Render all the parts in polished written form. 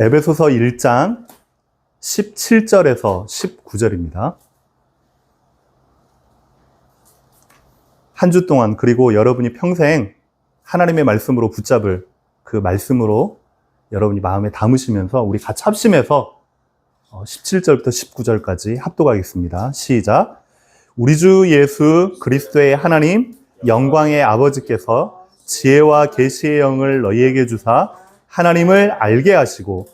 에베소서 1장 17절에서 19절입니다. 한 주 동안 그리고 여러분이 평생 하나님의 말씀으로 붙잡을 그 말씀으로 여러분이 마음에 담으시면서 우리 같이 합심해서 17절부터 19절까지 합독하겠습니다. 시작. 우리 주 예수 그리스도의 하나님 영광의 아버지께서 지혜와 계시의 영을 너희에게 주사 하나님을 알게 하시고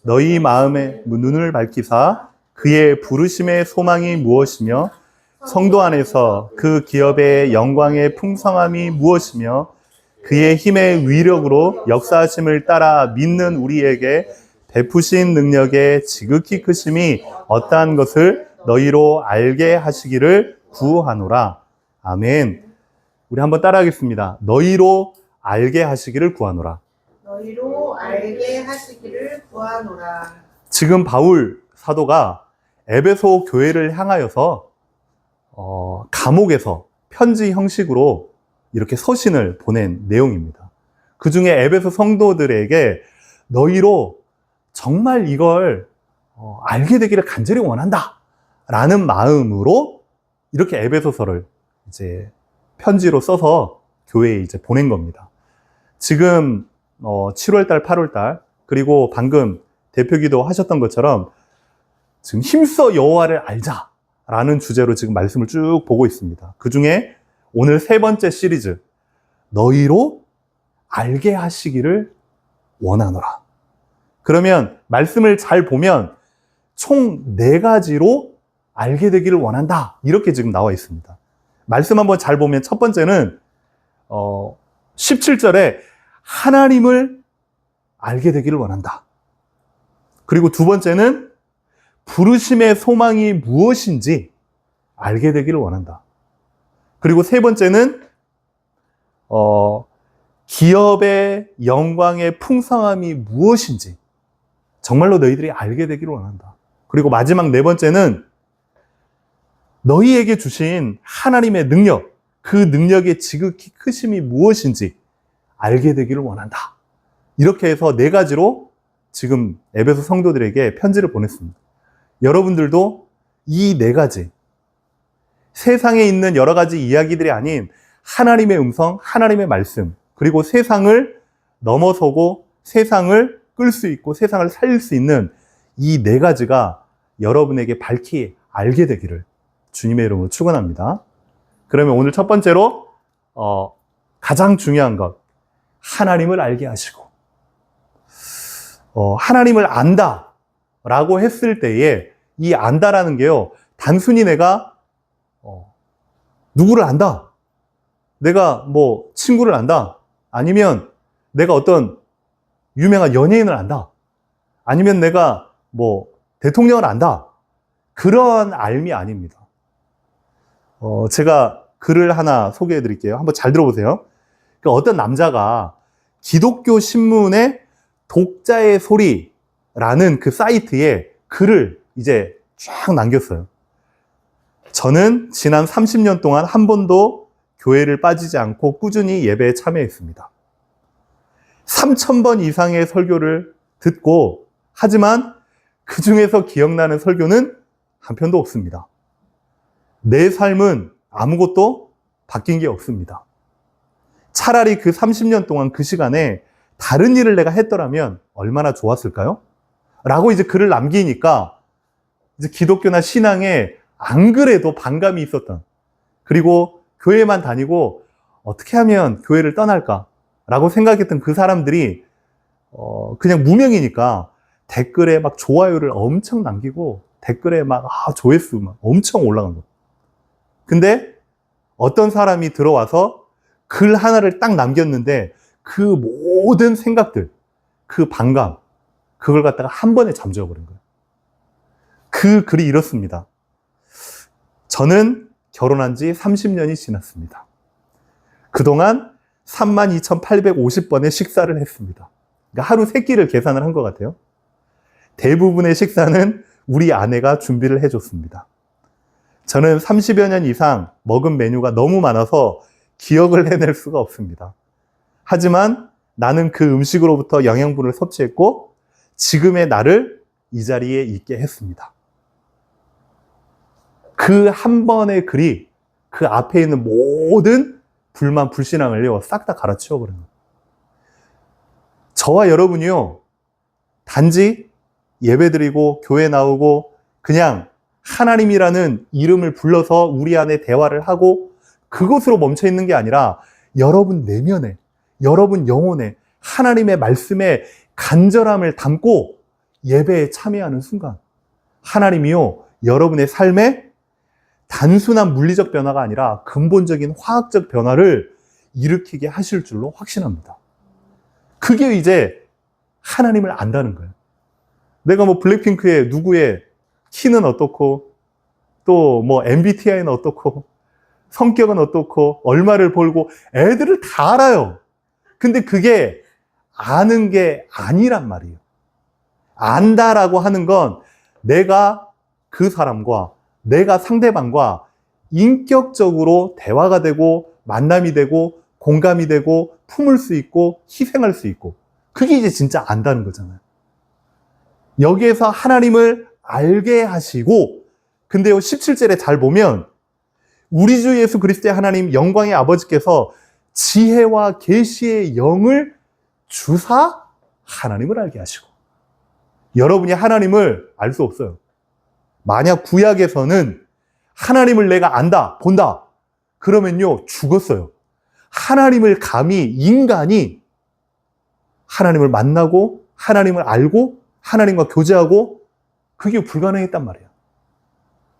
너희 마음의 눈을 밝히사 그의 부르심의 소망이 무엇이며 성도 안에서 그 기업의 영광의 풍성함이 무엇이며 그의 힘의 위력으로 역사하심을 따라 믿는 우리에게 베푸신 능력의 지극히 크심이 어떠한 것을 너희로 알게 하시기를 구하노라. 아멘. 우리 한번 따라하겠습니다. 너희로 알게 하시기를 구하노라. 너희로 알게 하시기를 구하노라. 지금 바울 사도가 에베소 교회를 향하여서 감옥에서 편지 형식으로 이렇게 서신을 보낸 내용입니다. 그 중에 에베소 성도들에게 너희로 정말 이걸 알게 되기를 간절히 원한다 라는 마음으로 이렇게 에베소서를 이제 편지로 써서 교회에 이제 보낸 겁니다. 지금 7월달, 8월달 그리고 방금 대표기도 하셨던 것처럼 지금 힘써 여호와를 알자라는 주제로 지금 말씀을 쭉 보고 있습니다. 그 중에 오늘 세 번째 시리즈 너희로 알게 하시기를 원하노라. 그러면 말씀을 잘 보면 총 4가지로 알게 되기를 원한다 이렇게 지금 나와 있습니다. 말씀 한번 잘 보면 첫 번째는 17절에 하나님을 알게 되기를 원한다. 그리고 두 번째는 부르심의 소망이 무엇인지 알게 되기를 원한다. 그리고 세 번째는 기업의 영광의 풍성함이 무엇인지 정말로 너희들이 알게 되기를 원한다. 그리고 마지막 네 번째는 너희에게 주신 하나님의 능력, 그 능력의 지극히 크심이 무엇인지 알게 되기를 원한다. 이렇게 해서 4가지로 지금 에베소 성도들에게 편지를 보냈습니다. 여러분들도 이 4가지, 세상에 있는 여러 가지 이야기들이 아닌 하나님의 음성, 하나님의 말씀, 그리고 세상을 넘어서고 세상을 끌 수 있고 세상을 살릴 수 있는 이 4가지가 여러분에게 밝히 알게 되기를 주님의 이름으로 축원합니다. 그러면 오늘 첫 번째로 가장 중요한 것, 하나님을 알게 하시고 하나님을 안다라고 했을 때에 이 안다라는 게요, 단순히 내가 누구를 안다, 내가 뭐 친구를 안다, 아니면 내가 어떤 유명한 연예인을 안다, 아니면 내가 뭐 대통령을 안다, 그런 알미 아닙니다. 제가 글을 하나 소개해 드릴게요. 한번 잘 들어보세요. 그러니까 어떤 남자가 기독교 신문의 독자의 소리라는 그 사이트에 글을 이제 쫙 남겼어요. 저는 지난 30년 동안 한 번도 교회를 빠지지 않고 꾸준히 예배에 참여했습니다. 3,000번 이상의 설교를 듣고, 하지만 그 중에서 기억나는 설교는 한 편도 없습니다. 내 삶은 아무것도 바뀐 게 없습니다. 차라리 그 30년 동안 그 시간에 다른 일을 내가 했더라면 얼마나 좋았을까요? 라고 이제 글을 남기니까 이제 기독교나 신앙에 안 그래도 반감이 있었던, 그리고 교회만 다니고 어떻게 하면 교회를 떠날까? 라고 생각했던 그 사람들이 그냥 무명이니까 댓글에 막 좋아요를 엄청 남기고 댓글에 막 조회수 막 엄청 올라간 거. 근데 어떤 사람이 들어와서 글 하나를 딱 남겼는데 그 모든 생각들, 그 반감, 그걸 갖다가 한 번에 잠재워버린 거예요. 그 글이 이렇습니다. 저는 결혼한 지 30년이 지났습니다. 그동안 32,850번의 식사를 했습니다. 그러니까 하루 3끼를 계산을 한 것 같아요. 대부분의 식사는 우리 아내가 준비를 해줬습니다. 저는 30여 년 이상 먹은 메뉴가 너무 많아서 기억을 해낼 수가 없습니다. 하지만 나는 그 음식으로부터 영양분을 섭취했고 지금의 나를 이 자리에 있게 했습니다. 그 한 번의 글이 그 앞에 있는 모든 불만, 불신앙을요, 싹 다 갈아치워버린 거예요. 저와 여러분이요, 단지 예배드리고 교회 나오고 그냥 하나님이라는 이름을 불러서 우리 안에 대화를 하고 그것으로 멈춰 있는 게 아니라 여러분 내면에, 여러분 영혼에 하나님의 말씀에 간절함을 담고 예배에 참여하는 순간 하나님이요, 여러분의 삶에 단순한 물리적 변화가 아니라 근본적인 화학적 변화를 일으키게 하실 줄로 확신합니다. 그게 이제 하나님을 안다는 거예요. 내가 뭐 블랙핑크의 누구의 키는 어떻고, 또 뭐 MBTI는 어떻고, 성격은 어떻고, 얼마를 벌고, 애들을 다 알아요. 근데 그게 아는 게 아니란 말이에요. 안다라고 하는 건 내가 그 사람과 내가 상대방과 인격적으로 대화가 되고 만남이 되고 공감이 되고 품을 수 있고 희생할 수 있고, 그게 이제 진짜 안다는 거잖아요. 여기에서 하나님을 알게 하시고, 근데요 17절에 잘 보면 우리 주 예수 그리스도의 하나님 영광의 아버지께서 지혜와 계시의 영을 주사 하나님을 알게 하시고, 여러분이 하나님을 알 수 없어요. 만약 구약에서는 하나님을 내가 안다, 본다, 그러면요 죽었어요. 하나님을 감히 인간이 하나님을 만나고 하나님을 알고 하나님과 교제하고 그게 불가능했단 말이에요.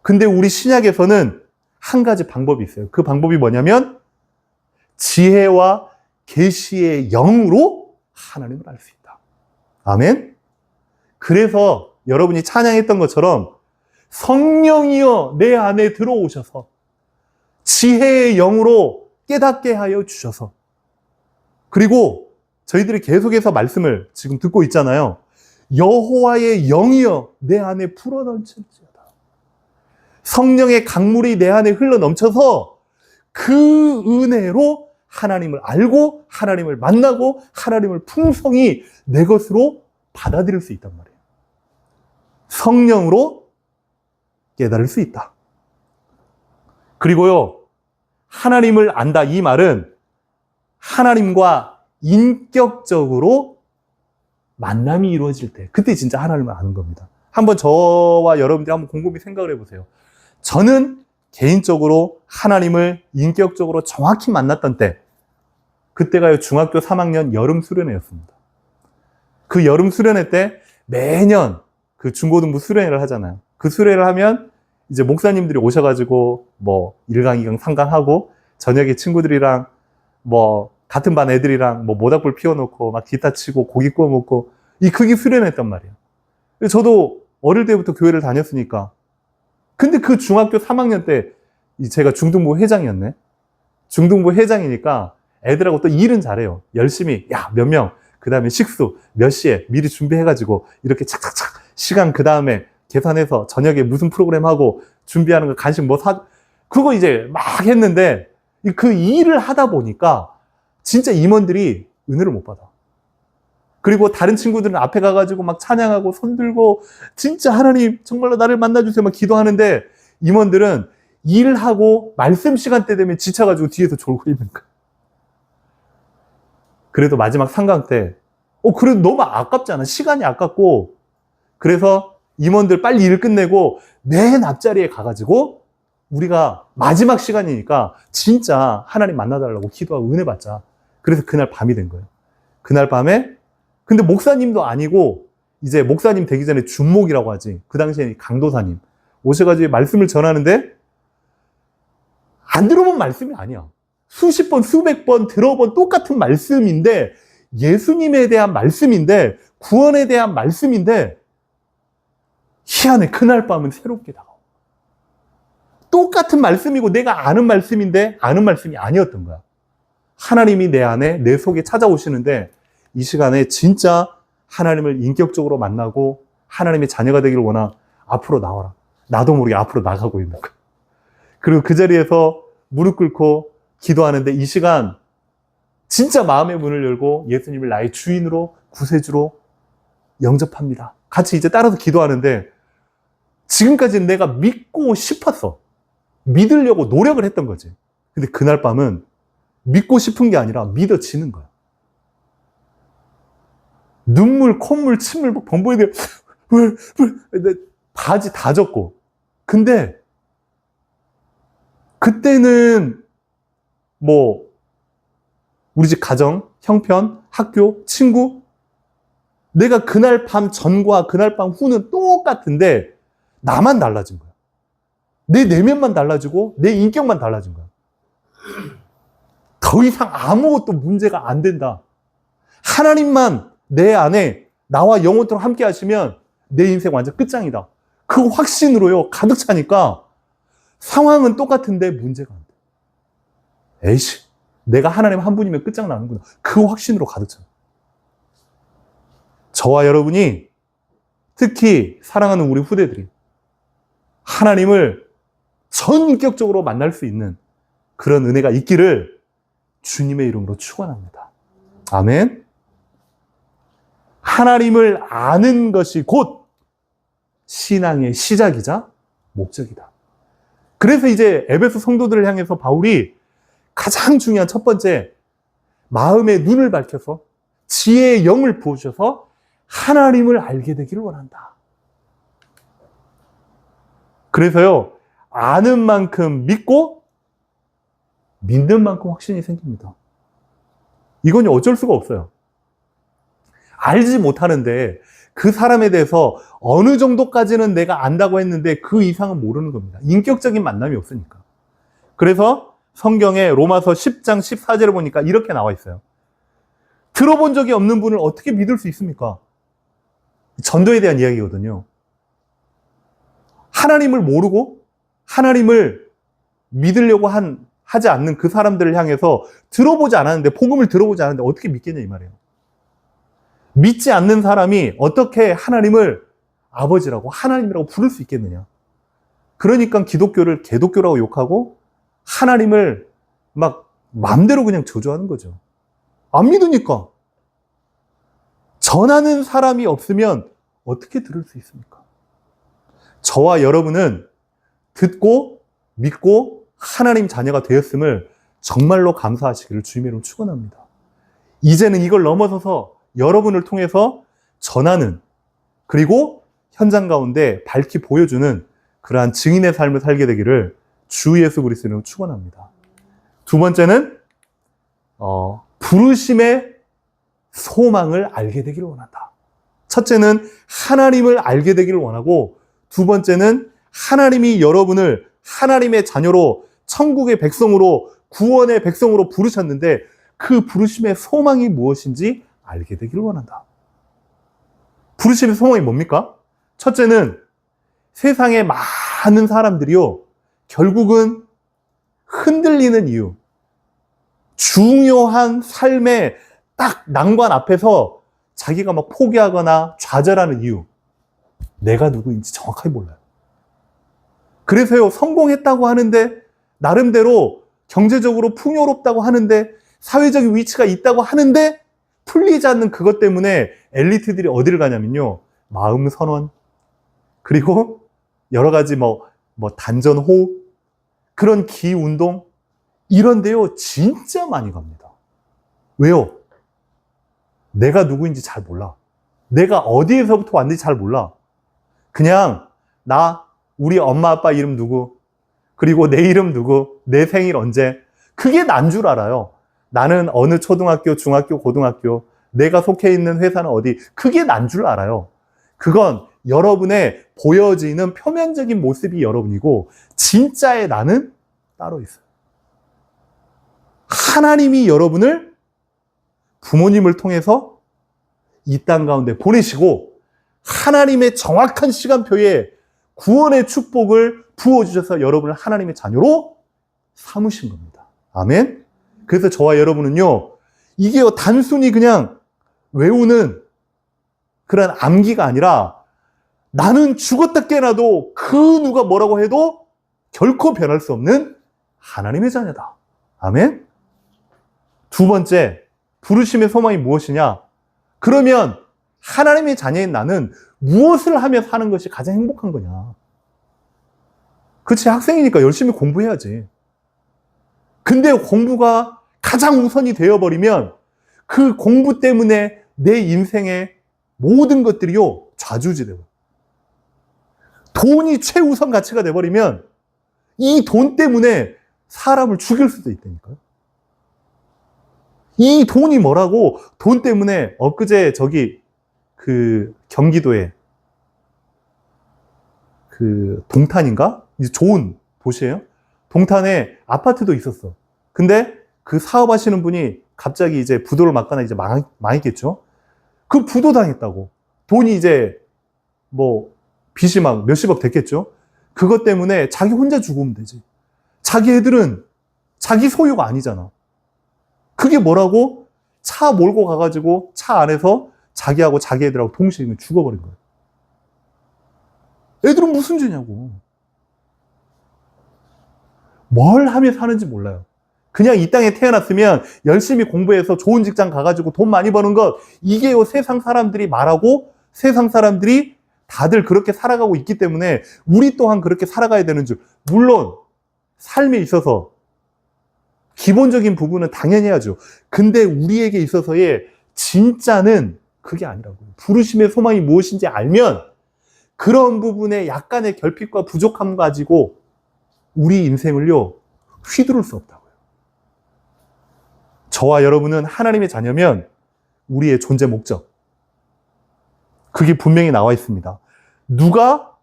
근데 우리 신약에서는 한 가지 방법이 있어요. 그 방법이 뭐냐면 지혜와 계시의 영으로 하나님을 알 수 있다. 아멘. 그래서 여러분이 찬양했던 것처럼 성령이여 내 안에 들어오셔서 지혜의 영으로 깨닫게 하여 주셔서, 그리고 저희들이 계속해서 말씀을 지금 듣고 있잖아요. 여호와의 영이여 내 안에 불어넘칠지어다. 성령의 강물이 내 안에 흘러넘쳐서 그 은혜로 하나님을 알고 하나님을 만나고 하나님을 풍성히 내 것으로 받아들일 수 있단 말이에요. 성령으로 깨달을 수 있다. 그리고요, 하나님을 안다, 이 말은 하나님과 인격적으로 만남이 이루어질 때, 그때 진짜 하나님을 아는 겁니다. 한번 저와 여러분들이 한번 곰곰이 생각을 해보세요. 저는 개인적으로 하나님을 인격적으로 정확히 만났던 때, 그때가 중학교 3학년 여름 수련회였습니다. 그 여름 수련회 때 매년 그 중고등부 수련회를 하잖아요. 그 수련회를 하면 이제 목사님들이 오셔가지고 뭐 1강, 2강, 3강 하고 저녁에 친구들이랑 뭐 같은 반 애들이랑 뭐 모닥불 피워놓고 막 기타 치고 고기 구워 먹고, 그게 수련회였단 말이에요. 저도 어릴 때부터 교회를 다녔으니까. 근데 그 중학교 3학년 때 제가 중등부 회장이었네. 중등부 회장이니까 애들하고 또 일은 잘해요. 열심히 몇 명, 그 다음에 식수 몇 시에 미리 준비해가지고 이렇게 착착착 시간 그 다음에 계산해서 저녁에 무슨 프로그램 하고 준비하는 거 간식 뭐 그거 이제 막 했는데, 그 일을 하다 보니까 진짜 임원들이 은혜를 못 받아. 그리고 다른 친구들은 앞에 가가지고 막 찬양하고 손 들고 진짜 하나님 정말로 나를 만나주세요 막 기도하는데, 임원들은 일하고 말씀 시간대 되면 지쳐가지고 뒤에서 졸고 있는 거야. 그래도 마지막 상강 때 그래도 너무 아깝잖아. 시간이 아깝고. 그래서 임원들 빨리 일 끝내고 맨 앞자리에 가가지고 우리가 마지막 시간이니까 진짜 하나님 만나달라고 기도하고 은혜 받자. 그래서 그날 밤이 된 거예요. 그날 밤에, 근데 목사님도 아니고 이제 목사님 되기 전에 준목이라고 하지. 그 당시에 강도사님 오셔가지고 말씀을 전하는데, 안 들어본 말씀이 아니야. 수십 번, 수백 번 들어본 똑같은 말씀인데, 예수님에 대한 말씀인데, 구원에 대한 말씀인데, 희한해. 그날 밤은 새롭게 다가와. 똑같은 말씀이고 내가 아는 말씀인데 아는 말씀이 아니었던 거야. 하나님이 내 안에, 내 속에 찾아오시는데, 이 시간에 진짜 하나님을 인격적으로 만나고 하나님의 자녀가 되기를 원하. 앞으로 나와라. 나도 모르게 앞으로 나가고 있는 거야. 그리고 그 자리에서 무릎 꿇고 기도하는데, 이 시간 진짜 마음의 문을 열고 예수님을 나의 주인으로, 구세주로 영접합니다. 같이 이제 따라서 기도하는데 지금까지는 내가 믿고 싶었어. 믿으려고 노력을 했던 거지. 근데 그날 밤은 믿고 싶은 게 아니라 믿어지는 거야. 눈물, 콧물, 침물 막 범벅이들 바지 다 젖고. 근데 그때는 뭐 우리 집 가정, 형편, 학교, 친구 내가 그날 밤 전과 그날 밤 후는 똑같은데 나만 달라진 거야. 내 내면만 달라지고 내 인격만 달라진 거야. 더 이상 아무것도 문제가 안 된다. 하나님만 내 안에 나와 영원토록 함께 하시면 내 인생 완전 끝장이다. 그 확신으로요 가득 차니까 상황은 똑같은데 문제가 안 돼. 에이씨, 내가 하나님 한 분이면 끝장나는구나. 그 확신으로 가득 차. 저와 여러분이 특히 사랑하는 우리 후대들이 하나님을 전격적으로 만날 수 있는 그런 은혜가 있기를 주님의 이름으로 축원합니다. 아멘. 하나님을 아는 것이 곧 신앙의 시작이자 목적이다. 그래서 이제 에베소 성도들을 향해서 바울이 가장 중요한 첫 번째, 마음의 눈을 밝혀서 지혜의 영을 부으셔서 하나님을 알게 되기를 원한다. 그래서요, 아는 만큼 믿고 믿는 만큼 확신이 생깁니다. 이건 어쩔 수가 없어요. 알지 못하는데 그 사람에 대해서 어느 정도까지는 내가 안다고 했는데 그 이상은 모르는 겁니다. 인격적인 만남이 없으니까. 그래서 성경에 로마서 10장 14절을 보니까 이렇게 나와 있어요. 들어본 적이 없는 분을 어떻게 믿을 수 있습니까? 전도에 대한 이야기거든요. 하나님을 모르고 하나님을 믿으려고 하지 않는 그 사람들을 향해서 들어보지 않았는데, 복음을 들어보지 않았는데 어떻게 믿겠냐 이 말이에요. 믿지 않는 사람이 어떻게 하나님을 아버지라고 하나님이라고 부를 수 있겠느냐. 그러니까 기독교를 개독교라고 욕하고 하나님을 막 마음대로 그냥 저주하는 거죠. 안 믿으니까. 전하는 사람이 없으면 어떻게 들을 수 있습니까? 저와 여러분은 듣고 믿고 하나님 자녀가 되었음을 정말로 감사하시기를 주님의 이름으로 축원합니다. 이제는 이걸 넘어서서 여러분을 통해서 전하는, 그리고 현장 가운데 밝히 보여주는 그러한 증인의 삶을 살게 되기를 주 예수 그리스도의 이름으로 축원합니다. 두 번째는 부르심의 소망을 알게 되기를 원한다. 첫째는 하나님을 알게 되기를 원하고, 두 번째는 하나님이 여러분을 하나님의 자녀로, 천국의 백성으로, 구원의 백성으로 부르셨는데 그 부르심의 소망이 무엇인지 알게 되기를 원한다. 부르심의 소망이 뭡니까? 첫째는 세상의 많은 사람들이요, 결국은 흔들리는 이유, 중요한 삶의 딱 난관 앞에서 자기가 막 포기하거나 좌절하는 이유, 내가 누구인지 정확하게 몰라요. 그래서요, 성공했다고 하는데, 나름대로 경제적으로 풍요롭다고 하는데, 사회적인 위치가 있다고 하는데 풀리지 않는 그것 때문에 엘리트들이 어디를 가냐면요, 마음 선원, 그리고 여러 가지 단전 호흡, 그런 기운동, 이런데요 진짜 많이 갑니다. 왜요? 내가 누구인지 잘 몰라. 내가 어디에서부터 왔는지 잘 몰라. 그냥 우리 엄마 아빠 이름 누구, 그리고 내 이름 누구, 내 생일 언제, 그게 난 줄 알아요. 나는 어느 초등학교, 중학교, 고등학교, 내가 속해 있는 회사는 어디, 그게 난 줄 알아요. 그건 여러분의 보여지는 표면적인 모습이 여러분이고, 진짜의 나는 따로 있어요. 하나님이 여러분을 부모님을 통해서 이 땅 가운데 보내시고, 하나님의 정확한 시간표에 구원의 축복을 부어주셔서 여러분을 하나님의 자녀로 삼으신 겁니다. 아멘. 그래서 저와 여러분은요, 이게 단순히 그냥 외우는 그런 암기가 아니라, 나는 죽었다 깨어나도 그 누가 뭐라고 해도 결코 변할 수 없는 하나님의 자녀다. 아멘. 두 번째, 부르심의 소망이 무엇이냐? 그러면 하나님의 자녀인 나는 무엇을 하며 사는 것이 가장 행복한 거냐? 그치, 학생이니까 열심히 공부해야지. 근데 공부가 가장 우선이 되어버리면 그 공부 때문에 내 인생의 모든 것들이요, 좌지우지돼요. 돈이 최우선 가치가 돼버리면 이 돈 때문에 사람을 죽일 수도 있다니까요. 이 돈이 뭐라고, 돈 때문에 엊그제 경기도에 동탄인가? 좋은 도시예요. 동탄에 아파트도 있었어. 근데 그 사업하시는 분이 갑자기 이제 부도를 맞거나 이제 망했겠죠. 그 부도 당했다고. 돈이 이제 빚이 막 몇십억 됐겠죠. 그것 때문에 자기 혼자 죽으면 되지. 자기 애들은 자기 소유가 아니잖아. 그게 뭐라고? 차 몰고 가가지고 차 안에서 자기하고 자기 애들하고 동시에 죽어버린 거예요. 애들은 무슨 죄냐고. 뭘 하며 사는지 몰라요. 그냥 이 땅에 태어났으면 열심히 공부해서 좋은 직장 가가지고 돈 많이 버는 것, 이게 세상 사람들이 말하고 세상 사람들이 다들 그렇게 살아가고 있기 때문에 우리 또한 그렇게 살아가야 되는 줄. 물론 삶에 있어서 기본적인 부분은 당연히 해야죠. 근데 우리에게 있어서의 진짜는 그게 아니라고요. 부르심의 소망이 무엇인지 알면 그런 부분에 약간의 결핍과 부족함 가지고 우리 인생을요, 휘두를 수 없다고요. 저와 여러분은 하나님의 자녀면 우리의 존재 목적, 그게 분명히 나와 있습니다. 누가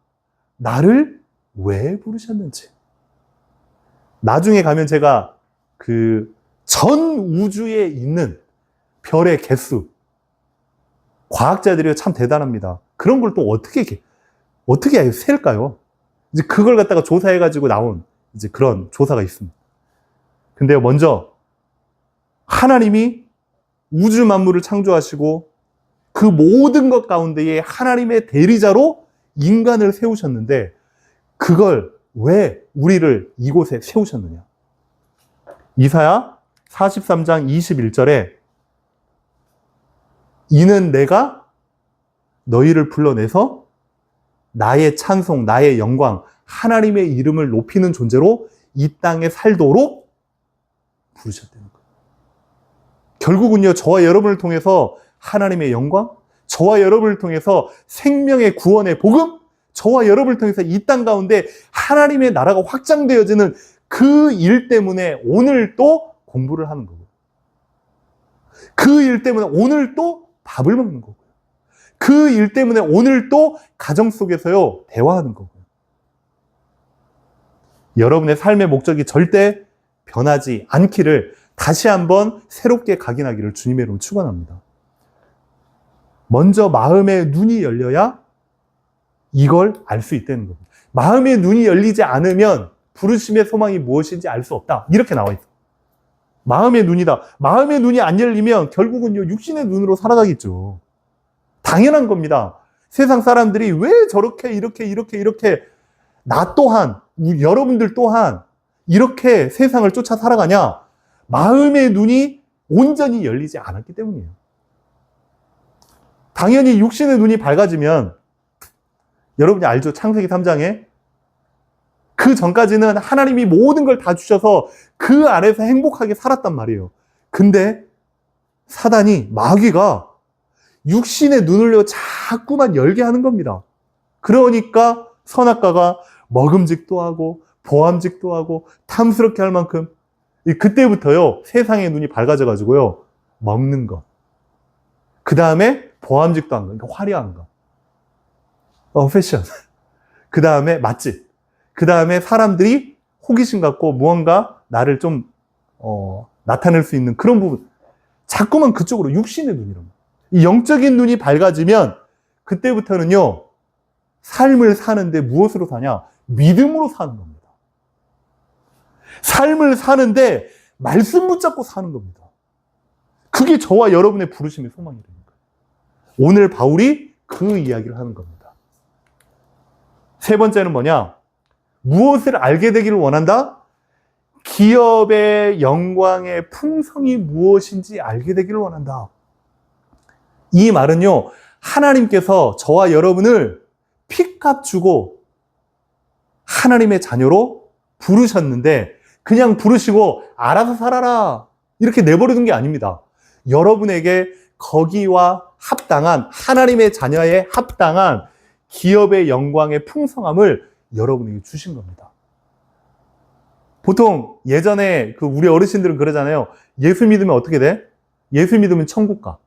나를 왜 부르셨는지. 나중에 가면 제가 전 우주에 있는 별의 개수, 과학자들이 참 대단합니다. 그런 걸 또 어떻게 셀까요? 이제 그걸 갖다가 조사해가지고 나온 이제 그런 조사가 있습니다. 근데 먼저 하나님이 우주 만물을 창조하시고 그 모든 것 가운데에 하나님의 대리자로 인간을 세우셨는데 그걸 왜 우리를 이곳에 세우셨느냐? 이사야 43장 21절에 이는 내가 너희를 불러내서 나의 찬송, 나의 영광, 하나님의 이름을 높이는 존재로 이 땅에 살도록 부르셨다는 거예요. 결국은요, 저와 여러분을 통해서 하나님의 영광, 저와 여러분을 통해서 생명의 구원의 복음, 저와 여러분을 통해서 이 땅 가운데 하나님의 나라가 확장되어지는 그 일 때문에 오늘 또 공부를 하는 거고요. 그 일 때문에 오늘 또 밥을 먹는 거고요. 그 일 때문에 오늘 또 가정 속에서요, 대화하는 거고요. 여러분의 삶의 목적이 절대 변하지 않기를 다시 한번 새롭게 각인하기를 주님의 이름으로 축원합니다. 먼저 마음의 눈이 열려야 이걸 알 수 있다는 겁니다. 마음의 눈이 열리지 않으면 부르심의 소망이 무엇인지 알 수 없다. 이렇게 나와 있어요. 마음의 눈이다. 마음의 눈이 안 열리면 결국은요, 육신의 눈으로 살아가겠죠. 당연한 겁니다. 세상 사람들이 왜 저렇게 이렇게 나 또한, 여러분들 또한 이렇게 세상을 쫓아 살아가냐? 마음의 눈이 온전히 열리지 않았기 때문이에요. 당연히 육신의 눈이 밝아지면 여러분이 알죠? 창세기 3장에 그 전까지는 하나님이 모든 걸 다 주셔서 그 안에서 행복하게 살았단 말이에요. 근데 사단이, 마귀가 육신의 눈을 자꾸만 열게 하는 겁니다. 그러니까 선악과가 먹음직도 하고 보암직도 하고 탐스럽게 할 만큼 그때부터요, 세상의 눈이 밝아져 가지고요, 먹는 것, 그 다음에 보암직도 한 것, 그러니까 화려한 것, 패션, 그 다음에 맛집, 그 다음에 사람들이 호기심 갖고 무언가 나를 좀 나타낼 수 있는 그런 부분, 자꾸만 그쪽으로, 육신의 눈이란 말이에요. 이 영적인 눈이 밝아지면 그때부터는요, 삶을 사는데 무엇으로 사냐? 믿음으로 사는 겁니다. 삶을 사는데 말씀 붙잡고 사는 겁니다. 그게 저와 여러분의 부르심의 소망이 되는 거예요. 오늘 바울이 그 이야기를 하는 겁니다. 세 번째는 뭐냐? 무엇을 알게 되기를 원한다? 기업의 영광의 풍성이 무엇인지 알게 되기를 원한다. 이 말은요, 하나님께서 저와 여러분을 피값 주고 하나님의 자녀로 부르셨는데 그냥 부르시고 알아서 살아라 이렇게 내버려둔 게 아닙니다. 여러분에게 거기와 합당한 하나님의 자녀에 합당한 기업의 영광의 풍성함을 여러분에게 주신 겁니다. 보통 예전에 우리 어르신들은 그러잖아요. 예수 믿으면 어떻게 돼? 예수 믿으면 천국 가.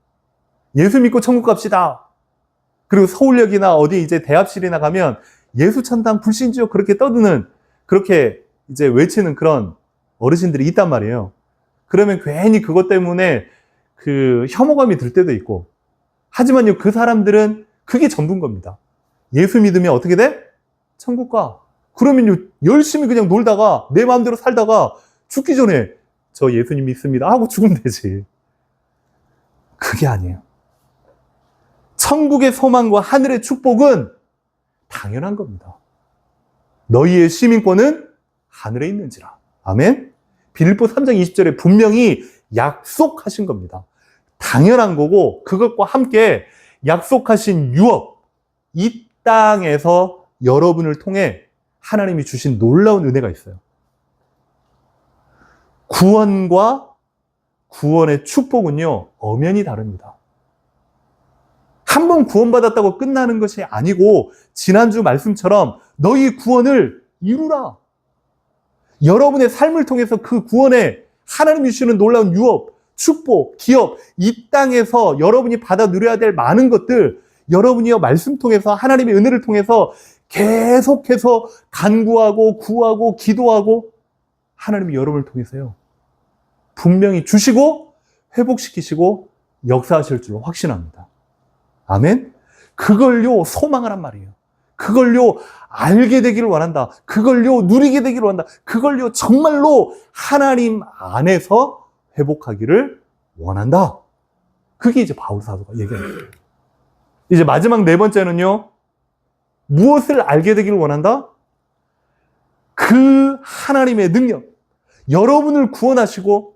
예수 믿고 천국 갑시다. 그리고 서울역이나 어디 이제 대합실이나 가면 예수 천당 불신지요 그렇게 떠드는 그렇게 이제 외치는 그런 어르신들이 있단 말이에요. 그러면 괜히 그것 때문에 혐오감이 들 때도 있고. 하지만요, 그 사람들은 그게 전부인 겁니다. 예수 믿으면 어떻게 돼? 천국 가. 그러면요, 열심히 그냥 놀다가 내 마음대로 살다가 죽기 전에 저 예수님 믿습니다 하고 죽으면 되지. 그게 아니에요. 천국의 소망과 하늘의 축복은 당연한 겁니다. 너희의 시민권은 하늘에 있는지라. 아멘. 빌립보 3장 20절에 분명히 약속하신 겁니다. 당연한 거고 그것과 함께 약속하신 유업, 이 땅에서 여러분을 통해 하나님이 주신 놀라운 은혜가 있어요. 구원과 구원의 축복은요, 엄연히 다릅니다. 한 번 구원받았다고 끝나는 것이 아니고 지난주 말씀처럼 너희 구원을 이루라. 여러분의 삶을 통해서 그 구원에 하나님이 주시는 놀라운 유업, 축복, 기업, 이 땅에서 여러분이 받아 누려야 될 많은 것들, 여러분이요 말씀 통해서 하나님의 은혜를 통해서 계속해서 간구하고 구하고 기도하고 하나님이 여러분을 통해서요 분명히 주시고 회복시키시고 역사하실 줄로 확신합니다. 아멘. 그걸요 소망하란 말이에요. 그걸요 알게 되기를 원한다. 그걸요 누리게 되기를 원한다. 그걸요 정말로 하나님 안에서 회복하기를 원한다. 그게 이제 바울 사도가 얘기합니다. 이제 마지막 네 번째는요, 무엇을 알게 되기를 원한다? 그 하나님의 능력, 여러분을 구원하시고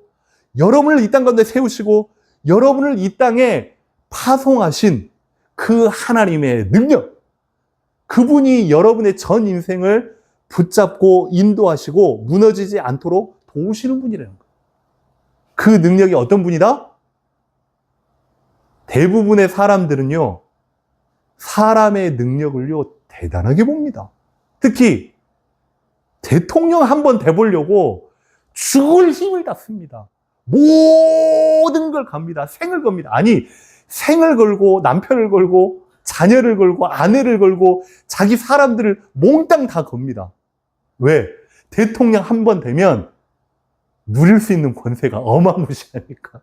여러분을 이 땅 가운데 세우시고 여러분을 이 땅에 파송하신 그 하나님의 능력, 그분이 여러분의 전 인생을 붙잡고 인도하시고 무너지지 않도록 도우시는 분이라는 거예요. 그 능력이 어떤 분이다? 대부분의 사람들은요, 사람의 능력을요, 대단하게 봅니다. 특히, 대통령 한번 돼보려고 죽을 힘을 다 씁니다. 모든 걸 갑니다. 생을 겁니다. 아니, 생을 걸고, 남편을 걸고, 자녀를 걸고, 아내를 걸고, 자기 사람들을 몽땅 다 겁니다. 왜? 대통령 한번 되면 누릴 수 있는 권세가 어마무시하니까.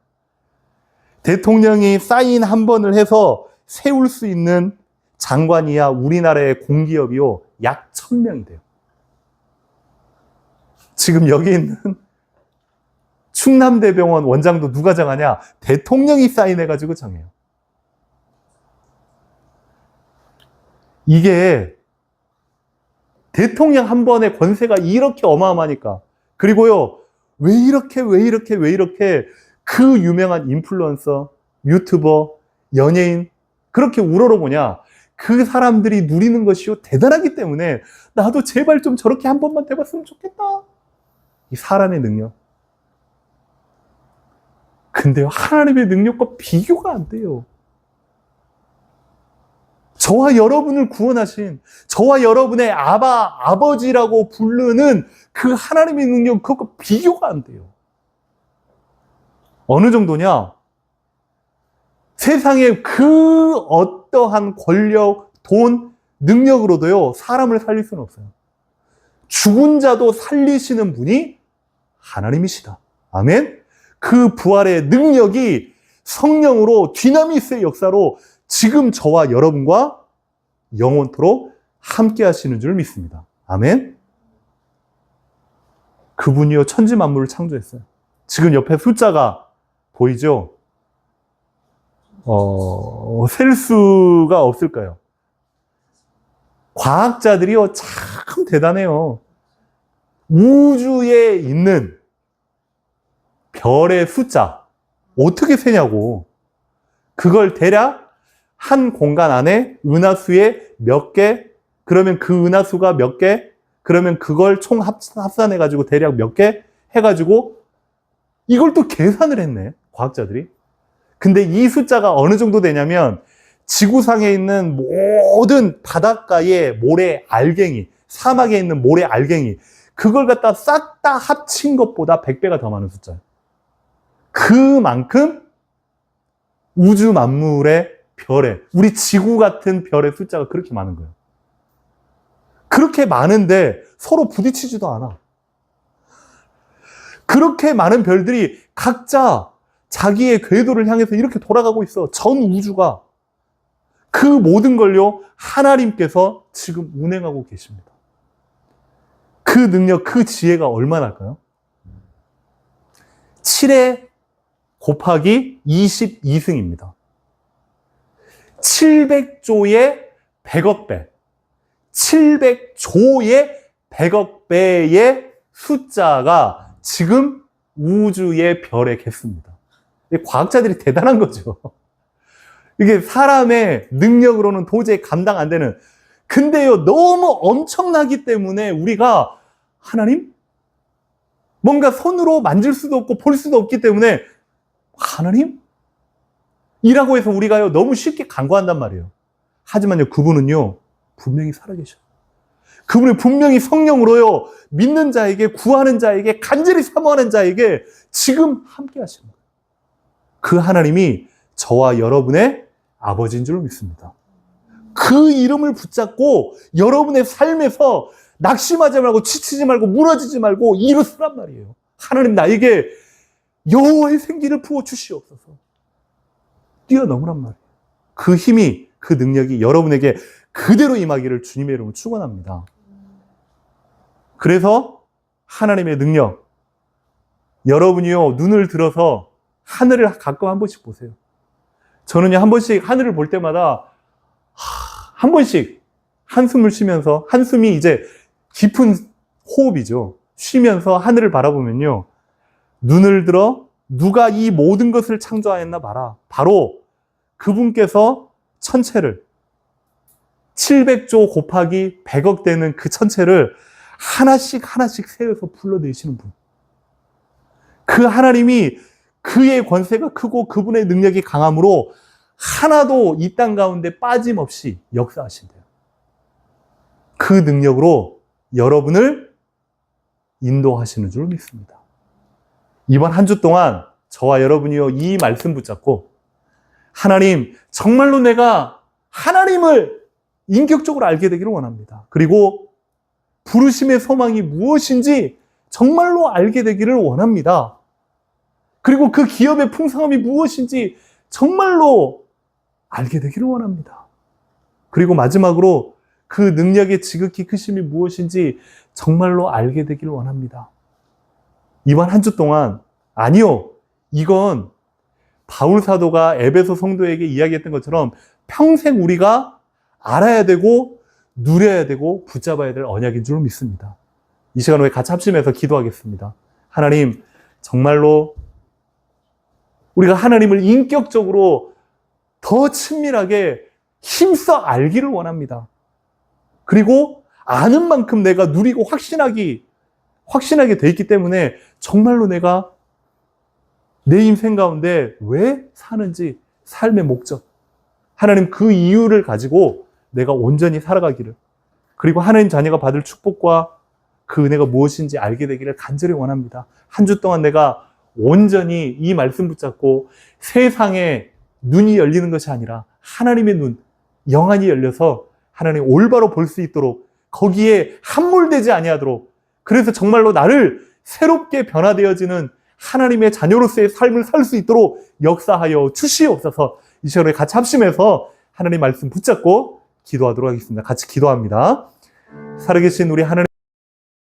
대통령이 사인 한 번을 해서 세울 수 있는 장관이야 우리나라의 공기업이요 약 1000명이 돼요. 지금 여기 있는 충남대병원 원장도 누가 정하냐? 대통령이 사인해가지고 정해요. 이게 대통령 한 번의 권세가 이렇게 어마어마하니까. 그리고요, 왜 이렇게 그 유명한 인플루언서, 유튜버, 연예인 그렇게 우러러보냐? 그 사람들이 누리는 것이요 대단하기 때문에 나도 제발 좀 저렇게 한 번만 돼봤으면 좋겠다. 이 사람의 능력. 근데요, 하나님의 능력과 비교가 안 돼요. 저와 여러분을 구원하신, 저와 여러분의 아버지라고 부르는 그 하나님의 능력, 그것과 비교가 안 돼요. 어느 정도냐? 세상에 그 어떠한 권력, 돈, 능력으로도요, 사람을 살릴 수는 없어요. 죽은 자도 살리시는 분이 하나님이시다. 아멘? 그 부활의 능력이 성령으로 디나미스의 역사로 지금 저와 여러분과 영원토록 함께 하시는 줄 믿습니다. 아멘? 그분이요, 천지 만물을 창조했어요. 지금 옆에 숫자가 보이죠? 셀 수가 없을 거예요. 과학자들이요, 참 대단해요. 우주에 있는 별의 숫자, 어떻게 세냐고. 그걸 대략 한 공간 안에 은하수에 몇 개, 그러면 그 은하수가 몇 개, 그러면 그걸 총 합산해가지고 대략 몇 개 해가지고 이걸 또 계산을 했네, 과학자들이. 근데 이 숫자가 어느 정도 되냐면 지구상에 있는 모든 바닷가의 모래 알갱이, 사막에 있는 모래 알갱이, 그걸 갖다 싹 다 합친 것보다 100배가 더 많은 숫자예요. 그만큼 우주 만물의 별에, 우리 지구 같은 별의 숫자가 그렇게 많은 거예요. 그렇게 많은데 서로 부딪히지도 않아. 그렇게 많은 별들이 각자 자기의 궤도를 향해서 이렇게 돌아가고 있어. 전 우주가. 그 모든 걸요, 하나님께서 지금 운행하고 계십니다. 그 능력, 그 지혜가 얼마나일까요? 7에 곱하기 22승입니다. 700조의 100억 배. 700조의 100억 배의 숫자가 지금 우주의 별의 개수입니다. 과학자들이 대단한 거죠. 이게 사람의 능력으로는 도저히 감당 안 되는. 근데요, 너무 엄청나기 때문에 우리가 하나님? 뭔가 손으로 만질 수도 없고 볼 수도 없기 때문에 하나님? 이라고 해서 우리가요, 너무 쉽게 간과한단 말이에요. 하지만요, 그분은요, 분명히 살아계셔요. 그분이 분명히 성령으로요, 믿는 자에게, 구하는 자에게, 간절히 사모하는 자에게 지금 함께 하시는 거예요. 그 하나님이 저와 여러분의 아버지인 줄 믿습니다. 그 이름을 붙잡고 여러분의 삶에서 낙심하지 말고 지치지 말고 무너지지 말고 일어서란 말이에요. 하나님 나에게 여호와의 생기를 부어주시옵소서. 뛰어넘으란 말이에요. 그 힘이, 그 능력이 여러분에게 그대로 임하기를 주님의 이름으로 축원합니다. 그래서 하나님의 능력, 여러분이요, 눈을 들어서 하늘을 가끔 한 번씩 보세요. 저는요, 한 번씩 하늘을 볼 때마다 한 번씩 한숨을 쉬면서, 한숨이 이제 깊은 호흡이죠. 쉬면서 하늘을 바라보면요, 눈을 들어 누가 이 모든 것을 창조하였나 봐라. 바로 그분께서 천체를 700조 곱하기 100억 되는 그 천체를 하나씩 하나씩 세워서 불러내시는 분. 그 하나님이 그의 권세가 크고 그분의 능력이 강함으로 하나도 이 땅 가운데 빠짐없이 역사하신대요. 그 능력으로 여러분을 인도하시는 줄 믿습니다. 이번 한 주 동안 저와 여러분이요, 이 말씀 붙잡고 하나님, 정말로 내가 하나님을 인격적으로 알게 되기를 원합니다. 그리고 부르심의 소망이 무엇인지 정말로 알게 되기를 원합니다. 그리고 그 기업의 풍성함이 무엇인지 정말로 알게 되기를 원합니다. 그리고 마지막으로 그 능력의 지극히 크심이 무엇인지 정말로 알게 되기를 원합니다. 이번 한 주 동안, 아니요, 이건 바울 사도가 에베소 성도에게 이야기했던 것처럼 평생 우리가 알아야 되고 누려야 되고 붙잡아야 될 언약인 줄 믿습니다. 이 시간 후에 같이 합심해서 기도하겠습니다. 하나님, 정말로 우리가 하나님을 인격적으로 더 친밀하게 힘써 알기를 원합니다. 그리고 아는 만큼 내가 누리고 확신하게 돼 있기 때문에 정말로 내가 내 인생 가운데 왜 사는지, 삶의 목적, 하나님 그 이유를 가지고 내가 온전히 살아가기를, 그리고 하나님 자녀가 받을 축복과 그 은혜가 무엇인지 알게 되기를 간절히 원합니다. 한 주 동안 내가 온전히 이 말씀 붙잡고 세상에 눈이 열리는 것이 아니라 하나님의 눈, 영안이 열려서 하나님 올바로 볼 수 있도록, 거기에 함몰되지 아니하도록, 그래서 정말로 나를 새롭게 변화되어지는 하나님의 자녀로서의 삶을 살 수 있도록 역사하여 주시옵소서. 이 시간에 같이 합심해서 하나님 말씀 붙잡고 기도하도록 하겠습니다. 같이 기도합니다. 살아계신 우리 하나님,